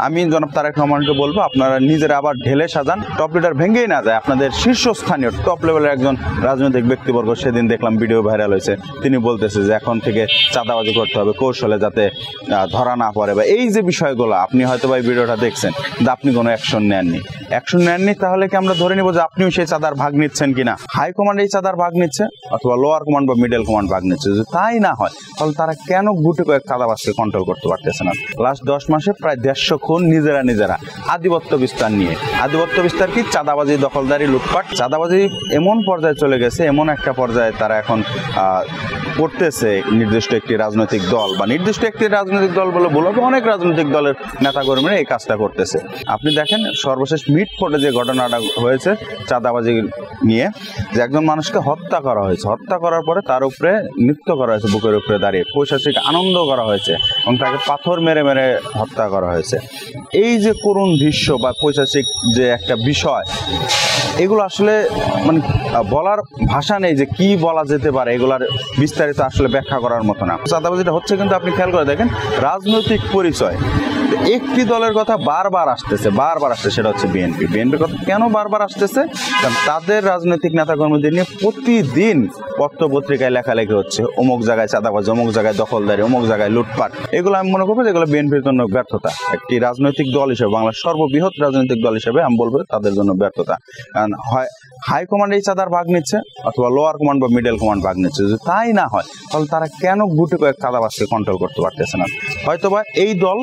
আমি জনাব তারেক রহমানকে বলবো আপনারা নিজেরা আবার ঢেলে সাজান, টপ লিডার ভেঙেই না যায়। আপনাদের শীর্ষস্থানীয় টপ লেভেলের একজন রাজনৈতিক ব্যক্তিবর্গ, সেদিন দেখলাম ভিডিও ভাইরাল হয়েছে, তিনি বলতেছে যে এখন থেকে চাঁদাবাজি করতে হবে কৌশলে, যাতে ধরা না পড়ে। বা এই যে বিষয়গুলো আপনি হয়তো বা এই ভিডিওটা দেখছেন, কিন্তু আপনি কোনো অ্যাকশন নেননি, তাহলে কি আমরা ধরে নিব যে আপনিও সেই চাঁদার ভাগ নিচ্ছেন কিনা? হাইকমান্ড এই চাঁদার ভাগ নিচ্ছে অথবা লোয়ার কমান্ড বা মিডল কমান্ড ভাগ নিচ্ছে। যদি তাই না হয় তাহলে তারা কেন গুটি কয়েক চাঁদাবাজকে কন্ট্রোল করতে পারতেছে না? লাস্ট 10 মাসে প্রায় 150 খুন নিজেরা আধিপত্য বিস্তার নিয়ে। আধিপত্য বিস্তার কি? চাঁদাবাজি, দখলদারি, লুটপাট। চাঁদাবাজি এমন পর্যায়ে চলে গেছে, এমন একটা পর্যায়ে তারা এখন করতেছে নির্দিষ্ট একটি রাজনৈতিক দল বা নির্দিষ্ট একটি রাজনৈতিক দল বলে বলবো, অনেক রাজনৈতিক দলের নেতাকর্মীরা এই কাজটা করতেছে। আপনি দেখেন সর্বশেষ মিটফোর্ডে যে ঘটনাটা হয়েছে চাঁদাবাজি নিয়ে, যে একজন মানুষকে হত্যা করা হয়েছে, হত্যা করার পরে তার উপরে নৃত্য করা হয়েছে, বুকের উপরে দাঁড়িয়ে পৈশাচিক আনন্দ করা হয়েছে এবং তাকে পাথর মেরে হত্যা করা হয়েছে। এই যে করুণ দৃশ্য বা পৈশাচিক যে একটা বিষয়, এগুলো আসলে মানে বলার ভাষা নেই যে কি বলা যেতে পারে, এগুলার বিস্তারিত আসলে ব্যাখ্যা করার মতো না। চাঁদাবাজিটা হচ্ছে কিন্তু আপনি খেয়াল করে দেখেন রাজনৈতিক পরিচয়। একটি দলের কথা বারবার আসতেছে, সেটা হচ্ছে বিএনপির কথা। কেন বারবার আসতেছে? কারণ তাদের রাজনৈতিক নেতাকর্মীদের নিয়ে প্রতিদিন পত্রপত্রিকায় লেখালেখি হচ্ছে, অমুক জায়গায় চাঁদাবাজি, অমুক জায়গায় দখলদারি, অমুক জায়গায় লুটপাট। এগুলো আমি মনে করবো যেগুলো বিএনপির জন্য ব্যর্থতা। একটি রাজনৈতিক দল হিসেবে, বাংলার সর্ববৃহৎ রাজনৈতিক দল হিসেবে আমি বলবো তাদের জন্য ব্যর্থতা। কারণ হয় হাইকমান্ড এই চাঁদার ভাগ নিচ্ছে অথবা লোয়ার কমান্ড বা মিডল কমান্ড ভাগ নিচ্ছে। যদি তাই না হয় তাহলে তারা কেন গুটি কয়েক চাঁদাবাজকে কন্ট্রোল করতে পারতেছে না? হয়তোবা এই দল,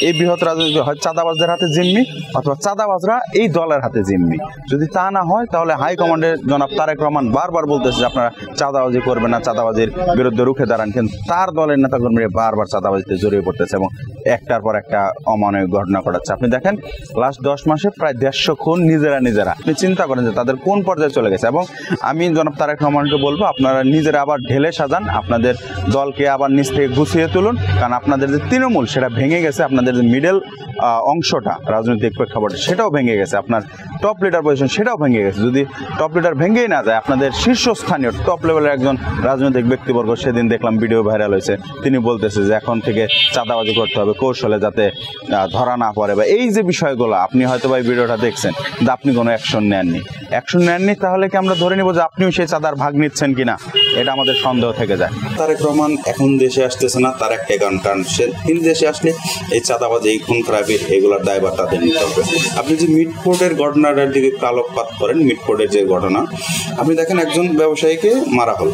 এই বৃহৎ রাজনৈতিক হয় চাঁদাবাজদের হাতে জিম্মি, অথবা চাঁদাবাজরা এই দলের হাতে জিম্মি। যদি তা না হয় তাহলে হাইকমান্ডের জনাব তারেক রহমান বারবার বলতেছে যে আপনারা চাঁদাবাজি করবেন না, চাঁদাবাজির বিরুদ্ধে রুখে দাঁড়ান, কিন্তু তার দলের নেতাকর্মীরা বারবার চাঁদাবাজিতে জড়িয়ে পড়তেছে এবং একটার পর একটা অমানবিক ঘটনা ঘটাচ্ছে। আপনি দেখেন লাস্ট 10 মাসে প্রায় 150 খুন নিজেরা। আপনি চিন্তা করেন যে তাদের কোন পর্যায়ে চলে গেছে। এবং আমি জনাব তারেক রহমানকে বলবো আপনারা নিজেরা আবার ঢেলে সাজান, আপনাদের দলকে আবার নিচ থেকে গুছিয়ে তুলুন। কারণ আপনাদের যে তৃণমূল সেটা ভেঙে গেছে, আপনাদের যে মিডল অংশটা রাজনৈতিক প্রেক্ষাপটে সেটাও ভেঙে গেছে, আপনার টপ লিডার পজিশন সেটাও ভেঙে গেছে। যদি টপ লিডার ভেঙেই না যায়, আপনাদের শীর্ষস্থানীয় টপ লেভেলের একজন রাজনৈতিক ব্যক্তিবর্গ, সেদিন দেখলাম ভিডিও ভাইরাল হয়েছে, তিনি বলতেছে যে এখন থেকে চাঁদাবাজি করতে হবে কৌশলে, যাতে ধরা না পড়ে। বা এই যে বিষয়গুলো আপনি হয়তো বা এই ভিডিওটা দেখছেন, কিন্তু আপনি কোনো অ্যাকশন নেননি, তাহলে কি আমরা ধরে নিব যে আপনিও সেই চাঁদার ভাগ নিচ্ছেন কিনা? এটা আমাদের সন্দেহ থেকে যায়। তারেক রহমান এখন দেশে আসতেছে না, তার একটা কারণ তিনি দেশে আসলে এই চাঁদাবাজি, এই খুন খারাপের এগুলোর দায়ভার তাদের নিতে হবে। আপনি যে মিটফোর্ডের ঘটনাটার দিকে আলোকপাত করেন, মিটফোর্ডের যে ঘটনা, আপনি দেখেন একজন ব্যবসায়ীকে মারা হলো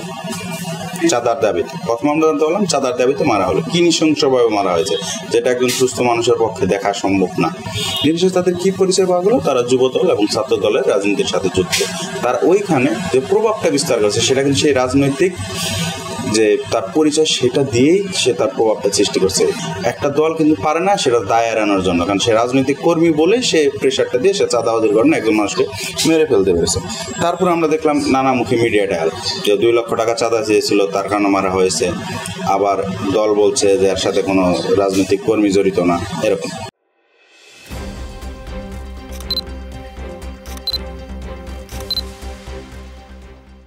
চাঁদার দাবিতে। প্রথম আমরা জানতে পারলাম চাঁদার দাবিতে মারা হলো, কি নৃশংসভাবে মারা হয়েছে, যেটা একজন সুস্থ মানুষের পক্ষে দেখা সম্ভব না। জিনিস তাদের কি পরিচয় পাওয়া গেল? তারা যুবদল এবং ছাত্র দলের রাজনীতির সাথে যুক্ত। তার ওইখানে যে প্রভাবটা বিস্তার করেছে সেটা কিন্তু সেই রাজনৈতিক যে তার পরিচয় সেটা দিয়েই সে তার প্রভাবটা সৃষ্টি করছে। একটা দল কিন্তু পারে না সেটা দায় এড়ানোর জন্য, কারণ সে রাজনৈতিক কর্মী বলে সে প্রেশারটা দিয়ে সে চাঁদাবাজির কারণে একজন মানুষকে মেরে ফেলতে পেরেছে। তারপরে আমরা দেখলাম নানামুখী মিডিয়া ট্রায়াল, যে 2 লক্ষ টাকা চাঁদা চেয়েছিল তার কারণে মারা হয়েছে, আবার দল বলছে যে এর সাথে কোনো রাজনৈতিক কর্মী জড়িত না, এরকম।